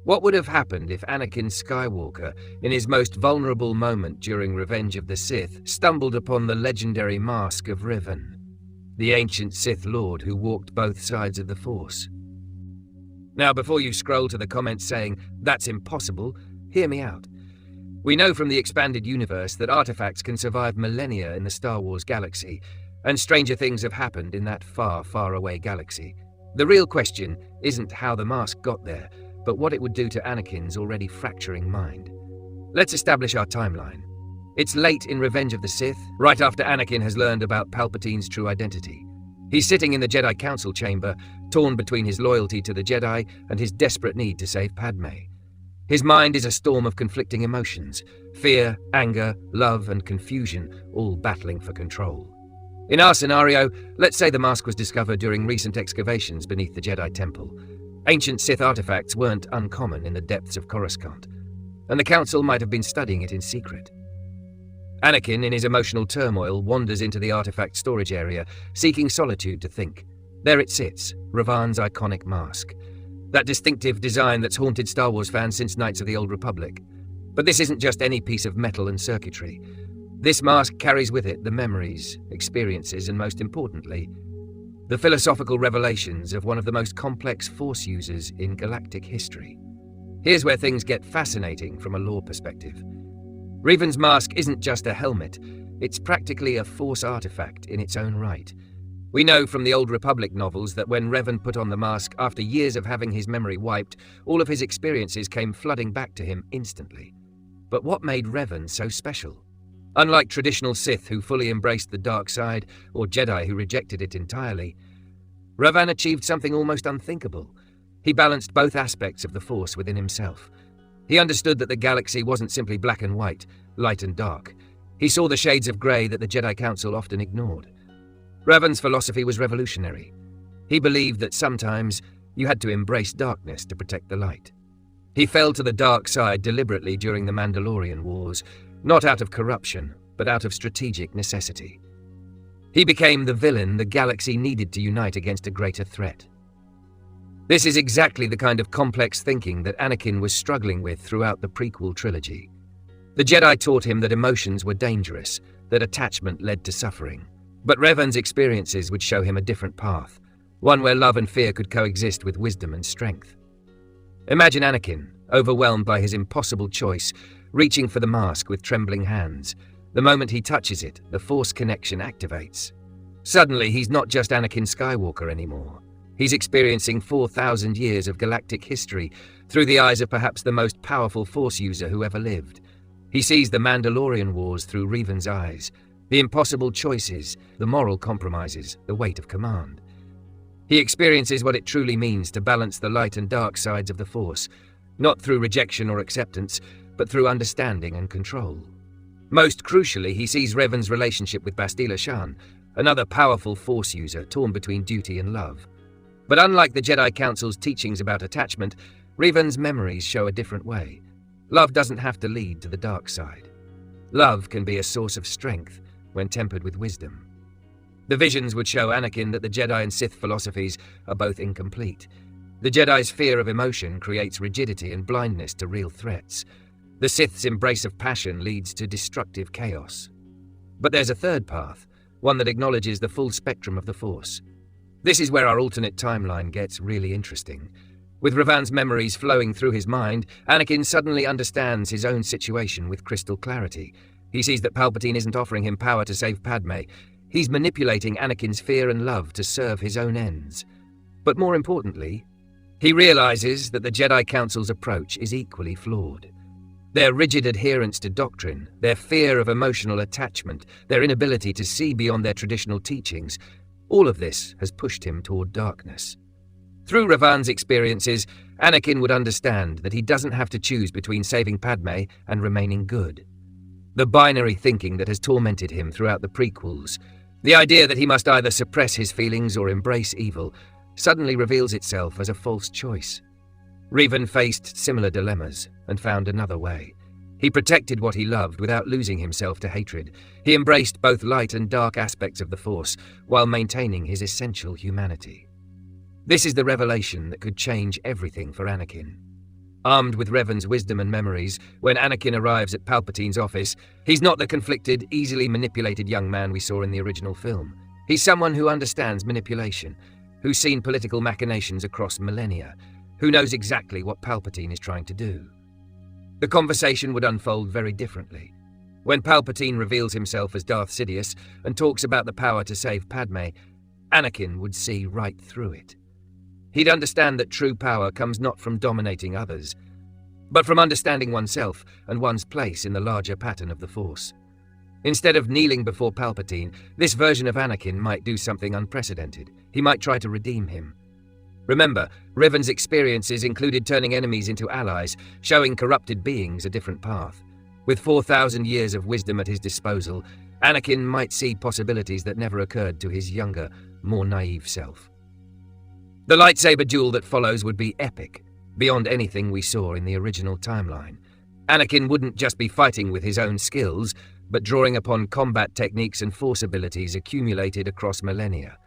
What would have happened if Anakin Skywalker, in his most vulnerable moment during Revenge of the Sith, stumbled upon the legendary mask of Revan, the ancient Sith Lord who walked both sides of the Force? Now, before you scroll to the comments saying, "That's impossible," hear me out. We know from the expanded universe that artifacts can survive millennia in the Star Wars galaxy, and stranger things have happened in that far, far away galaxy. The real question isn't how the mask got there, but what it would do to Anakin's already fracturing mind. Let's establish our timeline. It's late in Revenge of the Sith, right after Anakin has learned about Palpatine's true identity. He's sitting in the Jedi Council chamber, torn between his loyalty to the Jedi and his desperate need to save Padmé. His mind is a storm of conflicting emotions: fear, anger, love, and confusion, all battling for control. In our scenario, let's say the mask was discovered during recent excavations beneath the Jedi Temple. Ancient Sith artifacts weren't uncommon in the depths of Coruscant, and the Council might have been studying it in secret. Anakin, in his emotional turmoil, wanders into the artifact storage area, seeking solitude to think. There it sits, Revan's iconic mask. That distinctive design that's haunted Star Wars fans since Knights of the Old Republic. But this isn't just any piece of metal and circuitry. This mask carries with it the memories, experiences, and most importantly, the philosophical revelations of one of the most complex Force users in galactic history. Here's where things get fascinating from a lore perspective. Revan's mask isn't just a helmet, it's practically a Force artifact in its own right. We know from the Old Republic novels that when Revan put on the mask after years of having his memory wiped, all of his experiences came flooding back to him instantly. But what made Revan so special? Unlike traditional Sith who fully embraced the dark side, or Jedi who rejected it entirely, Revan achieved something almost unthinkable. He balanced both aspects of the Force within himself. He understood that the galaxy wasn't simply black and white, light and dark. He saw the shades of grey that the Jedi Council often ignored. Revan's philosophy was revolutionary. He believed that sometimes you had to embrace darkness to protect the light. He fell to the dark side deliberately during the Mandalorian Wars, not out of corruption, but out of strategic necessity. He became the villain the galaxy needed to unite against a greater threat. This is exactly the kind of complex thinking that Anakin was struggling with throughout the prequel trilogy. The Jedi taught him that emotions were dangerous, that attachment led to suffering. But Revan's experiences would show him a different path, one where love and fear could coexist with wisdom and strength. Imagine Anakin, overwhelmed by his impossible choice, reaching for the mask with trembling hands. The moment he touches it, the Force connection activates. Suddenly, he's not just Anakin Skywalker anymore. He's experiencing 4,000 years of galactic history through the eyes of perhaps the most powerful Force user who ever lived. He sees the Mandalorian Wars through Revan's eyes, the impossible choices, the moral compromises, the weight of command. He experiences what it truly means to balance the light and dark sides of the Force, not through rejection or acceptance, but through understanding and control. Most crucially, he sees Revan's relationship with Bastila Shan, another powerful Force user torn between duty and love. But unlike the Jedi Council's teachings about attachment, Revan's memories show a different way. Love doesn't have to lead to the dark side. Love can be a source of strength when tempered with wisdom. The visions would show Anakin that the Jedi and Sith philosophies are both incomplete. The Jedi's fear of emotion creates rigidity and blindness to real threats. The Sith's embrace of passion leads to destructive chaos. But there's a third path, one that acknowledges the full spectrum of the Force. This is where our alternate timeline gets really interesting. With Revan's memories flowing through his mind, Anakin suddenly understands his own situation with crystal clarity. He sees that Palpatine isn't offering him power to save Padmé. He's manipulating Anakin's fear and love to serve his own ends. But more importantly, he realizes that the Jedi Council's approach is equally flawed. Their rigid adherence to doctrine, their fear of emotional attachment, their inability to see beyond their traditional teachings, all of this has pushed him toward darkness. Through Revan's experiences, Anakin would understand that he doesn't have to choose between saving Padmé and remaining good. The binary thinking that has tormented him throughout the prequels, the idea that he must either suppress his feelings or embrace evil, suddenly reveals itself as a false choice. Revan faced similar dilemmas and found another way. He protected what he loved without losing himself to hatred. He embraced both light and dark aspects of the Force while maintaining his essential humanity. This is the revelation that could change everything for Anakin. Armed with Revan's wisdom and memories, when Anakin arrives at Palpatine's office, he's not the conflicted, easily manipulated young man we saw in the original film. He's someone who understands manipulation, who's seen political machinations across millennia, who knows exactly what Palpatine is trying to do. The conversation would unfold very differently. When Palpatine reveals himself as Darth Sidious and talks about the power to save Padmé, Anakin would see right through it. He'd understand that true power comes not from dominating others, but from understanding oneself and one's place in the larger pattern of the Force. Instead of kneeling before Palpatine, this version of Anakin might do something unprecedented. He might try to redeem him. Remember, Revan's experiences included turning enemies into allies, showing corrupted beings a different path. With 4,000 years of wisdom at his disposal, Anakin might see possibilities that never occurred to his younger, more naive self. The lightsaber duel that follows would be epic, beyond anything we saw in the original timeline. Anakin wouldn't just be fighting with his own skills, but drawing upon combat techniques and force abilities accumulated across millennia.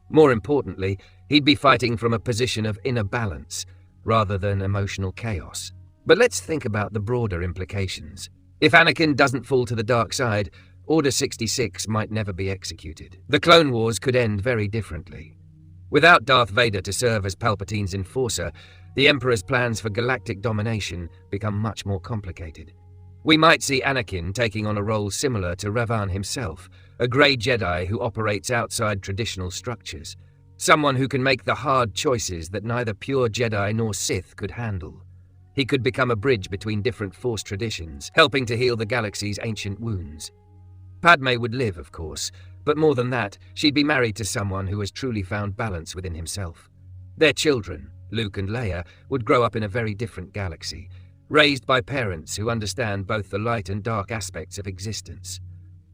More importantly, he'd be fighting from a position of inner balance, rather than emotional chaos. But let's think about the broader implications. If Anakin doesn't fall to the dark side, Order 66 might never be executed. The Clone Wars could end very differently. Without Darth Vader to serve as Palpatine's enforcer, the Emperor's plans for galactic domination become much more complicated. We might see Anakin taking on a role similar to Revan himself, a grey Jedi who operates outside traditional structures, someone who can make the hard choices that neither pure Jedi nor Sith could handle. He could become a bridge between different Force traditions, helping to heal the galaxy's ancient wounds. Padmé would live, of course, but more than that, she'd be married to someone who has truly found balance within himself. Their children, Luke and Leia, would grow up in a very different galaxy, raised by parents who understand both the light and dark aspects of existence.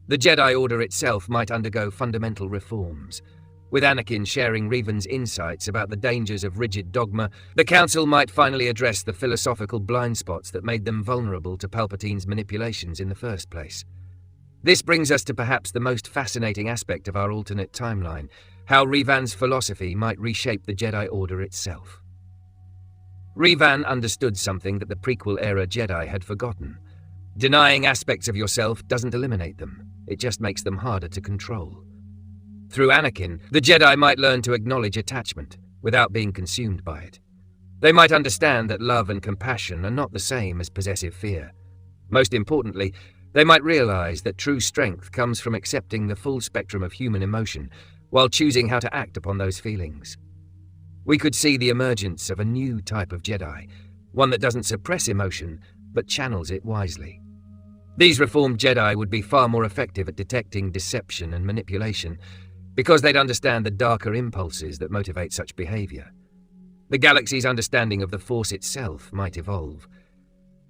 The Jedi Order itself might undergo fundamental reforms. With Anakin sharing Revan's insights about the dangers of rigid dogma, the Council might finally address the philosophical blind spots that made them vulnerable to Palpatine's manipulations in the first place. This brings us to perhaps the most fascinating aspect of our alternate timeline, how Revan's philosophy might reshape the Jedi Order itself. Revan understood something that the prequel-era Jedi had forgotten. Denying aspects of yourself doesn't eliminate them, it just makes them harder to control. Through Anakin, the Jedi might learn to acknowledge attachment, without being consumed by it. They might understand that love and compassion are not the same as possessive fear. Most importantly, they might realize that true strength comes from accepting the full spectrum of human emotion, while choosing how to act upon those feelings. We could see the emergence of a new type of Jedi, one that doesn't suppress emotion, but channels it wisely. These reformed Jedi would be far more effective at detecting deception and manipulation, because they'd understand the darker impulses that motivate such behavior. The galaxy's understanding of the Force itself might evolve.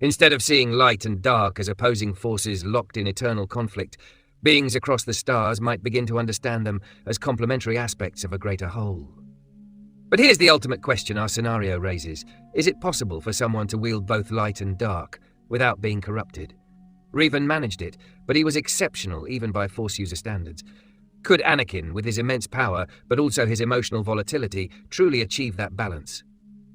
Instead of seeing light and dark as opposing forces locked in eternal conflict, beings across the stars might begin to understand them as complementary aspects of a greater whole. But here's the ultimate question our scenario raises. Is it possible for someone to wield both light and dark without being corrupted? Revan managed it, but he was exceptional even by Force user standards. Could Anakin, with his immense power, but also his emotional volatility, truly achieve that balance?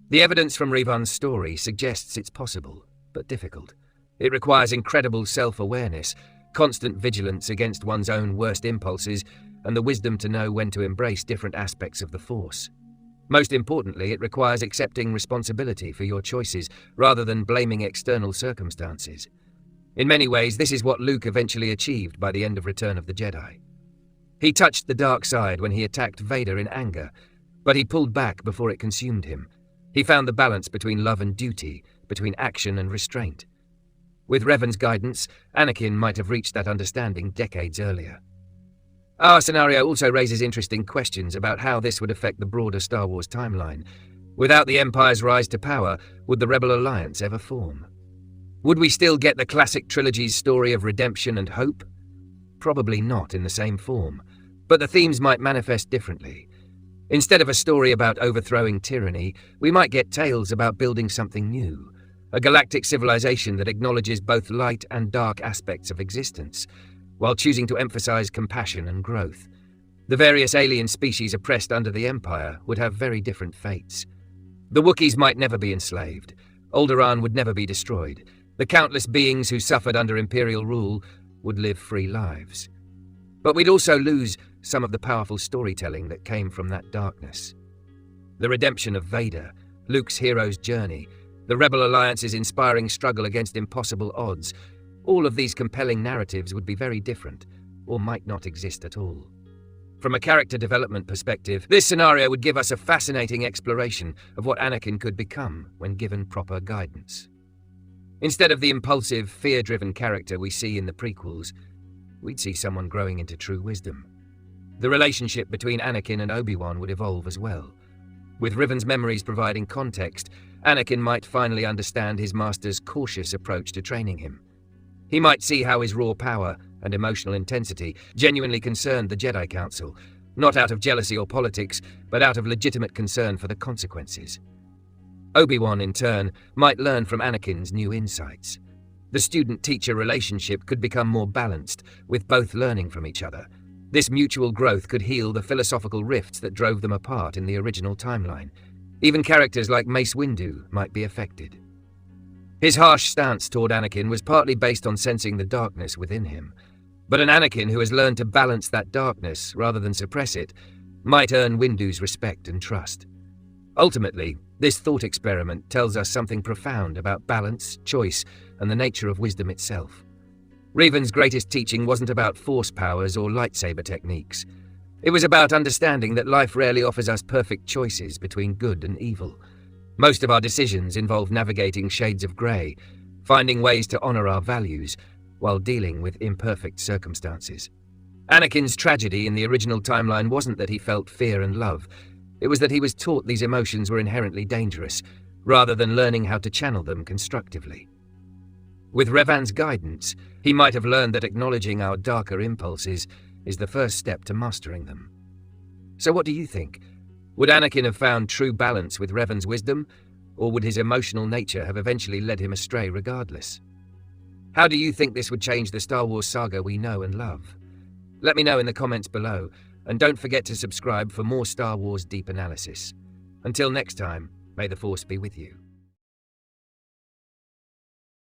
The evidence from Revan's story suggests it's possible, but difficult. It requires incredible self-awareness, constant vigilance against one's own worst impulses, and the wisdom to know when to embrace different aspects of the Force. Most importantly, it requires accepting responsibility for your choices, rather than blaming external circumstances. In many ways, this is what Luke eventually achieved by the end of Return of the Jedi. He touched the dark side when he attacked Vader in anger, but he pulled back before it consumed him. He found the balance between love and duty, between action and restraint. With Revan's guidance, Anakin might have reached that understanding decades earlier. Our scenario also raises interesting questions about how this would affect the broader Star Wars timeline. Without the Empire's rise to power, would the Rebel Alliance ever form? Would we still get the classic trilogy's story of redemption and hope? Probably not in the same form, but the themes might manifest differently. Instead of a story about overthrowing tyranny, we might get tales about building something new, a galactic civilization that acknowledges both light and dark aspects of existence, while choosing to emphasize compassion and growth. The various alien species oppressed under the Empire would have very different fates. The Wookiees might never be enslaved, Alderaan would never be destroyed. The countless beings who suffered under Imperial rule would live free lives. But we'd also lose some of the powerful storytelling that came from that darkness. The redemption of Vader, Luke's hero's journey, the Rebel Alliance's inspiring struggle against impossible odds, all of these compelling narratives would be very different, or might not exist at all. From a character development perspective, this scenario would give us a fascinating exploration of what Anakin could become when given proper guidance. Instead of the impulsive, fear-driven character we see in the prequels, we'd see someone growing into true wisdom. The relationship between Anakin and Obi-Wan would evolve as well. With Revan's memories providing context, Anakin might finally understand his master's cautious approach to training him. He might see how his raw power and emotional intensity genuinely concerned the Jedi Council, not out of jealousy or politics, but out of legitimate concern for the consequences. Obi-Wan, in turn, might learn from Anakin's new insights. The student-teacher relationship could become more balanced, with both learning from each other. This mutual growth could heal the philosophical rifts that drove them apart in the original timeline. Even characters like Mace Windu might be affected. His harsh stance toward Anakin was partly based on sensing the darkness within him. But an Anakin who has learned to balance that darkness rather than suppress it might earn Windu's respect and trust. Ultimately, this thought experiment tells us something profound about balance, choice, and the nature of wisdom itself. Revan's greatest teaching wasn't about force powers or lightsaber techniques. It was about understanding that life rarely offers us perfect choices between good and evil. Most of our decisions involve navigating shades of grey, finding ways to honor our values, while dealing with imperfect circumstances. Anakin's tragedy in the original timeline wasn't that he felt fear and love. It was that he was taught these emotions were inherently dangerous, rather than learning how to channel them constructively. With Revan's guidance, he might have learned that acknowledging our darker impulses is the first step to mastering them. So what do you think? Would Anakin have found true balance with Revan's wisdom, or would his emotional nature have eventually led him astray regardless? How do you think this would change the Star Wars saga we know and love? Let me know in the comments below, and don't forget to subscribe for more Star Wars deep analysis. Until next time, may the Force be with you.